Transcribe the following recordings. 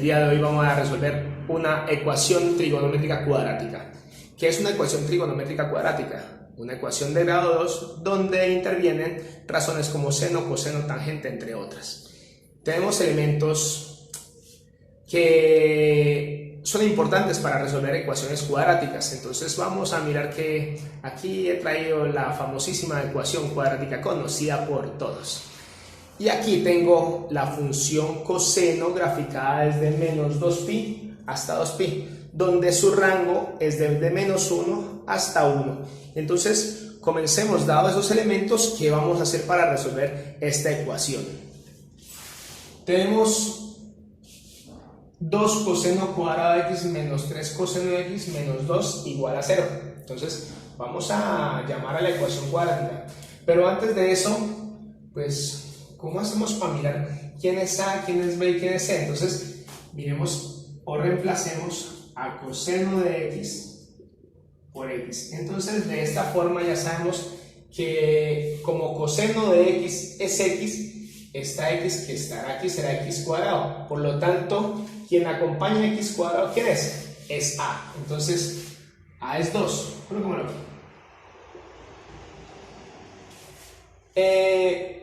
día de hoy vamos a resolver una ecuación trigonométrica cuadrática. ¿Qué es una ecuación trigonométrica cuadrática? Una ecuación de grado 2 donde intervienen razones como seno, coseno, tangente, entre otras. Tenemos elementos que son importantes para resolver ecuaciones cuadráticas. Entonces vamos a mirar que aquí he traído la famosísima ecuación cuadrática conocida por todos. Y aquí tengo la función coseno graficada desde menos 2pi hasta 2pi, donde su rango es desde menos 1 hasta 1. Entonces, comencemos, dado esos elementos, ¿qué vamos a hacer para resolver esta ecuación? Tenemos 2 coseno cuadrado de x menos 3 coseno de x menos 2 igual a 0. Entonces, vamos a llamar a la ecuación cuadrática. Pero antes de eso, pues, ¿cómo hacemos para mirar quién es A, quién es B y quién es C? Entonces, miremos o reemplacemos a coseno de x por x. Entonces, de esta forma ya sabemos que como coseno de x es x, esta x que estará aquí será x cuadrado. Por lo tanto, quien acompaña a x cuadrado, ¿quién es? Es A. Entonces, A es 2. Colocémoslo aquí.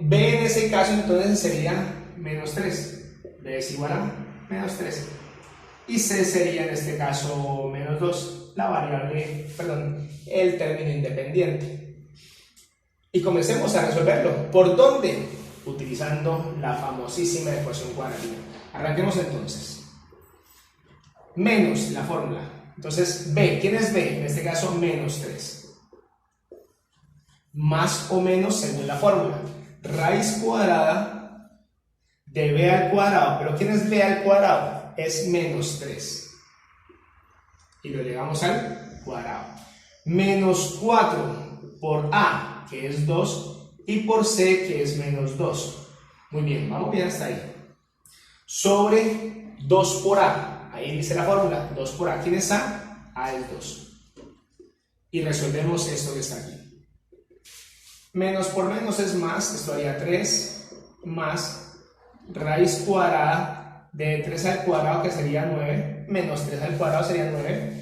B en ese caso entonces sería menos 3. B es igual a menos 3. Y C sería en este caso menos 2. La variable, perdón, el término independiente. Y comencemos a resolverlo. ¿Por dónde? Utilizando la famosísima ecuación cuadrática. Arranquemos entonces. Menos la fórmula. Entonces B, ¿quién es B? En este caso menos 3. Más o menos según la fórmula. Raíz cuadrada de b al cuadrado. ¿Pero quién es b al cuadrado? Es menos 3. Y lo elevamos al cuadrado. Menos 4 por a, que es 2, y por c, que es menos 2. Muy bien, vamos bien hasta ahí. Sobre 2 por a. Ahí dice la fórmula. 2 por a. ¿Quién es a? A es 2. Y resolvemos esto que está aquí. Menos por menos es más, esto haría 3, más raíz cuadrada de 3 al cuadrado, que sería 9, menos 3 al cuadrado sería 9.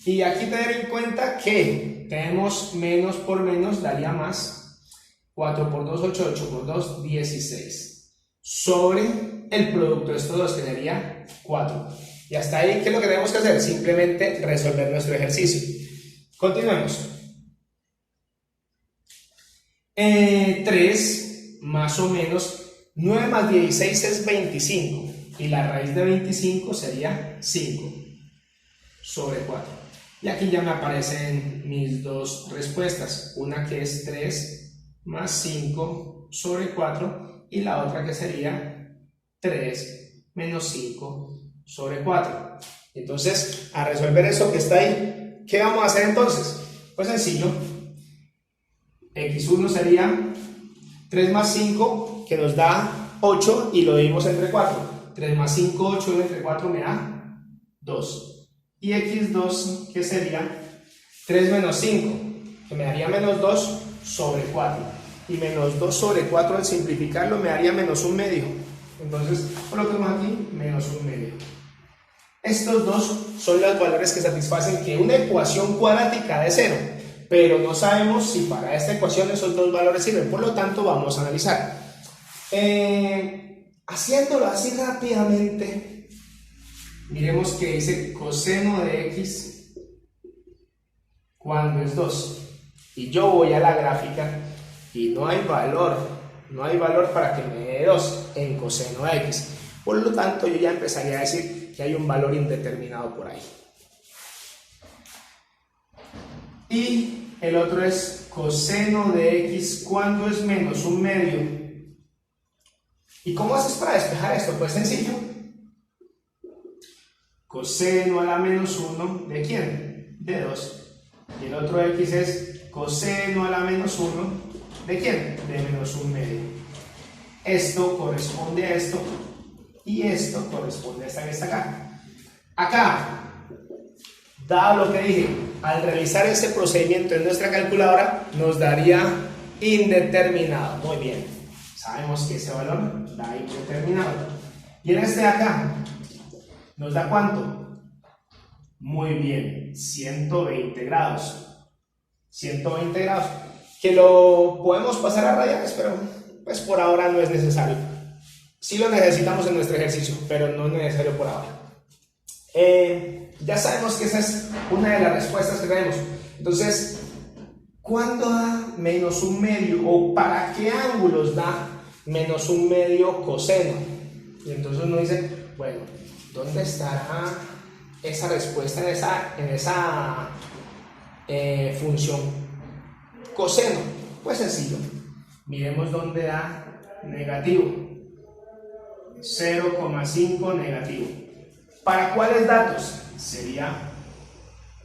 Y aquí tener en cuenta que tenemos menos por menos, daría más. 4 por 2, 8, 8 por 2, 16. Sobre el producto de estos dos, que sería 4. Y hasta ahí, ¿qué es lo que tenemos que hacer? Simplemente resolver nuestro ejercicio. Continuemos. 3 más o menos 9 más 16 es 25 y la raíz de 25 sería 5 sobre 4. Y aquí ya me aparecen mis dos respuestas, una que es 3 más 5 sobre 4 y la otra que sería 3 menos 5 sobre 4. Entonces, a resolver eso que está ahí, ¿qué vamos a hacer entonces? Pues sencillo. X1 sería 3 más 5, que nos da 8, y lo dividimos entre 4. 3 más 5, 8 entre 4 me da 2. Y X2, que sería 3 menos 5, que me daría menos 2 sobre 4. Y menos 2 sobre 4 al simplificarlo me daría menos 1 medio. Entonces, coloquemos aquí menos 1 medio. Estos dos son los valores que satisfacen que una ecuación cuadrática de 0. Pero no sabemos si para esta ecuación esos dos valores sirven, por lo tanto vamos a analizar. Haciéndolo así rápidamente, miremos que dice coseno de x cuando es 2. Y yo voy a la gráfica y no hay valor para que me dé 2 en coseno de x. Por lo tanto, yo ya empezaría a decir que hay un valor indeterminado por ahí. Y el otro es coseno de x cuando es menos 1 medio. ¿Y cómo haces para despejar esto? Pues sencillo. Coseno a la menos 1 ¿de quién? De 2. Y el otro x es coseno a la menos 1 ¿de quién? De menos 1 medio. Esto corresponde a esto y esto corresponde a esta que está acá. Acá, dado lo que dije, al realizar ese procedimiento en nuestra calculadora nos daría indeterminado. Muy bien, sabemos que ese valor da indeterminado. Y en este de acá ¿Nos da cuánto? Muy bien, 120 grados. 120 grados. Que lo podemos pasar a radianes, pero pues por ahora no es necesario. Sí lo necesitamos en nuestro ejercicio, pero no es necesario por ahora. Ya sabemos que esa es una de las respuestas que tenemos. Entonces, ¿cuándo da menos un medio? ¿O para qué ángulos da menos un medio coseno? Y entonces uno dice, bueno, ¿dónde estará esa respuesta en esa función coseno? Pues sencillo, miremos dónde da negativo. 0,5 negativo. ¿Para cuáles datos? Sería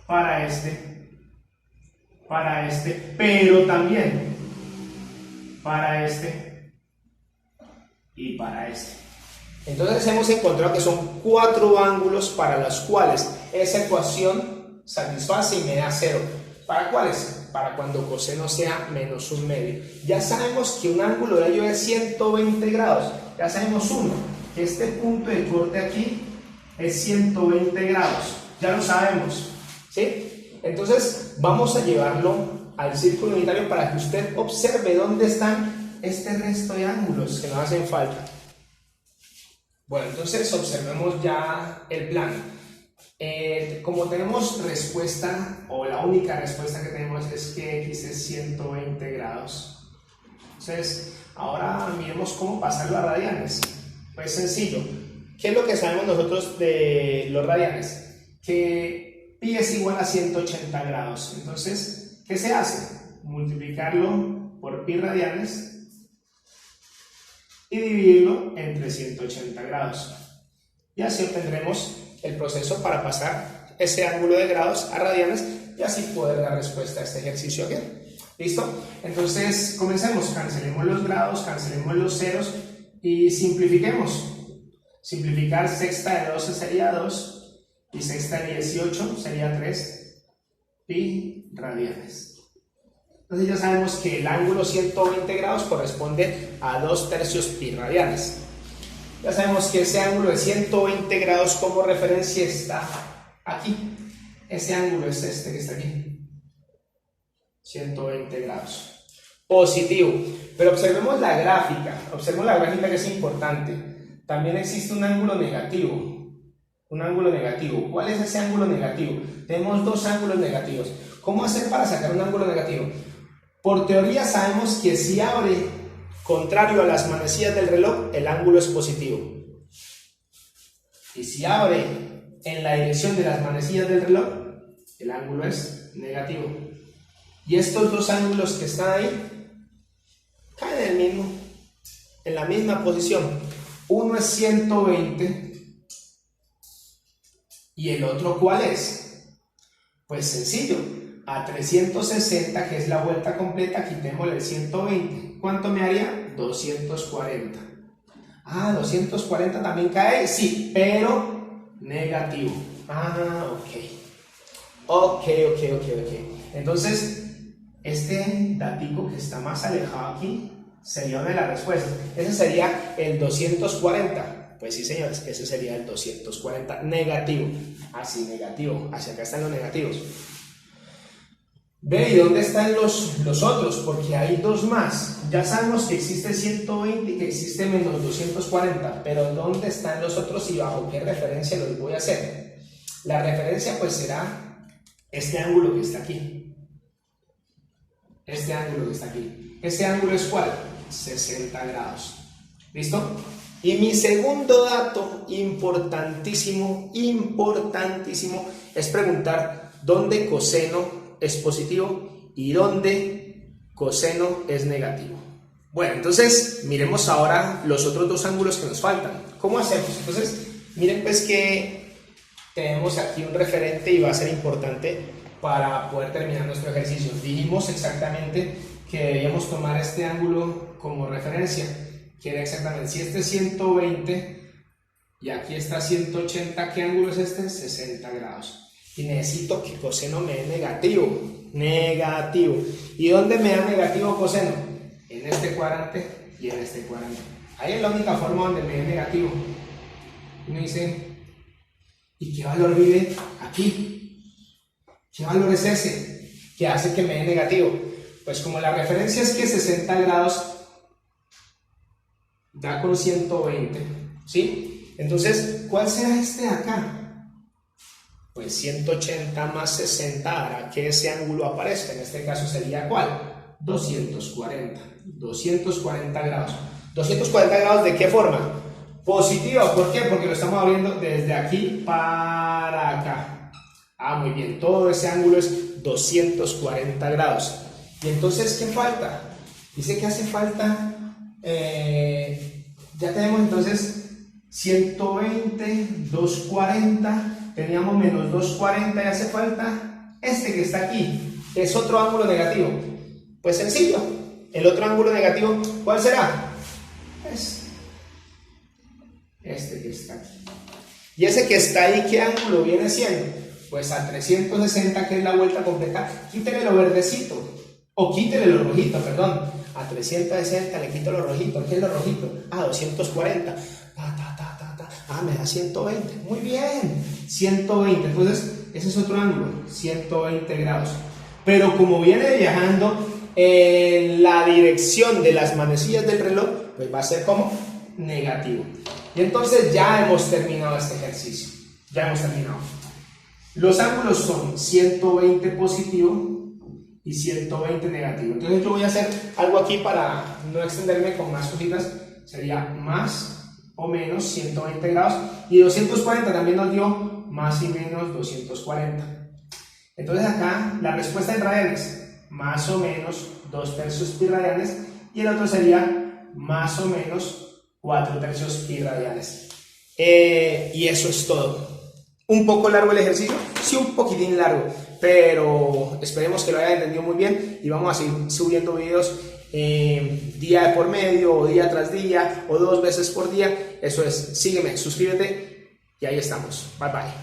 para este, pero también para este y para este. Entonces hemos encontrado que son 4 ángulos para los cuales esa ecuación satisface y me da 0. ¿Para cuáles? Para cuando coseno sea menos un medio. Ya sabemos que un ángulo de ello es 120 grados. Ya sabemos uno, que este punto de corte aquí es 120 grados. Ya lo sabemos, ¿sí? Entonces vamos a llevarlo al círculo unitario para que usted observe dónde están este resto de ángulos que nos hacen falta. Bueno, entonces observemos ya el plano. Como tenemos respuesta, o la única respuesta que tenemos es que x es 120 grados. Entonces, ahora miremos cómo pasarlo a radianes. Pues sencillo. ¿Qué es lo que sabemos nosotros de los radianes? Que pi es igual a 180 grados. Entonces, ¿qué se hace? Multiplicarlo por pi radianes y dividirlo entre 180 grados. Y así obtendremos el proceso para pasar ese ángulo de grados a radianes y así poder dar respuesta a este ejercicio aquí. ¿Listo? Entonces, comencemos. Cancelemos los grados, cancelemos los ceros y simplifiquemos. Simplificar sexta de 12 sería 2 y sexta de 18 sería 3 pi radianes. Entonces ya sabemos que el ángulo 120 grados corresponde a 2/3 pi radianes. Ya sabemos que ese ángulo de 120 grados como referencia está aquí. Ese ángulo es este que está aquí. 120 grados. Positivo. Pero observemos la gráfica. Observemos la gráfica que es importante. También existe un ángulo negativo. Un ángulo negativo. ¿Cuál es ese ángulo negativo? Tenemos 2 ángulos negativos. ¿Cómo hacer para sacar un ángulo negativo? Por teoría sabemos que si abre contrario a las manecillas del reloj, el ángulo es positivo. Y si abre en la dirección de las manecillas del reloj, el ángulo es negativo. Y estos 2 ángulos que están ahí caen en la misma posición. Uno es 120 y el otro ¿cuál es? Pues sencillo, a 360, que es la vuelta completa, quitémosle el 120. ¿Cuánto me haría? 240. Ah, 240 también cae, sí, pero negativo. Ah, ok. Entonces, este datico que está más alejado aquí sería una de las respuestas. Ese sería el 240. Pues sí, señores, ese sería el 240 negativo. Así, negativo. Hacia acá están los negativos. Ve, ¿y dónde están los otros? Porque hay 2 más. Ya sabemos que existe 120 y que existe menos 240. Pero ¿dónde están los otros y bajo qué referencia los voy a hacer? La referencia pues será este ángulo que está aquí. Este ángulo que está aquí. ¿Este ángulo es cuál? 60 grados. ¿Listo? Y mi segundo dato importantísimo, es preguntar dónde coseno es positivo y dónde coseno es negativo. Bueno, entonces miremos ahora los otros 2 ángulos que nos faltan. ¿Cómo hacemos? Entonces, miren pues que tenemos aquí un referente y va a ser importante para poder terminar nuestro ejercicio. Dijimos exactamente que debíamos tomar este ángulo como referencia, que era exactamente, si este es 120 y aquí está 180, ¿qué ángulo es este? 60 grados. Y necesito que coseno me dé negativo. ¿Y dónde me da negativo coseno? En este cuadrante y en este cuadrante. Ahí es la única forma donde me dé negativo. Uno dice, ¿Y qué valor vive aquí? ¿Qué valor es ese que hace que me dé negativo? Pues como la referencia es que 60 grados da con 120, ¿sí? Entonces, ¿cuál será este de acá? Pues 180 más 60 hará que ese ángulo aparezca. En este caso sería ¿cuál? 240. 240 grados. ¿240 grados de qué forma? Positiva. ¿Por qué? Porque lo estamos abriendo desde aquí para acá. Ah, muy bien. Todo ese ángulo es 240 grados. Y entonces, ¿qué falta? Dice que hace falta... ya tenemos entonces 120, 240, teníamos menos 240 y hace falta este que está aquí, que es otro ángulo negativo. Pues sencillo, el otro ángulo negativo, ¿cuál será? Este que está aquí. Y ese que está ahí, ¿qué ángulo viene siendo? Pues a 360, que es la vuelta completa, quítele lo verdecito, o quítele lo rojito, perdón. A 360 le quito lo rojito. ¿Qué es lo rojito? Ah, 240. Ah, me da 120. Muy bien. 120. Entonces, ese es otro ángulo. 120 grados. Pero como viene viajando en la dirección de las manecillas del reloj, pues va a ser como negativo. Y entonces ya hemos terminado este ejercicio. Ya hemos terminado. Los ángulos son 120 positivo y 120 negativo. Entonces yo voy a hacer algo aquí para no extenderme con más cositas. Sería más o menos 120 grados. Y 240 también nos dio más y menos 240. Entonces acá la respuesta en radianes, más o menos 2/3 pi radianes. Y el otro sería más o menos 4/3 pi radianes. Y eso es todo. ¿Un poco largo el ejercicio? Sí, un poquitín largo, pero esperemos que lo hayan entendido muy bien y vamos a seguir subiendo videos día por medio, o día tras día, o 2 veces por día. Eso es, sígueme, suscríbete y ahí estamos. Bye bye.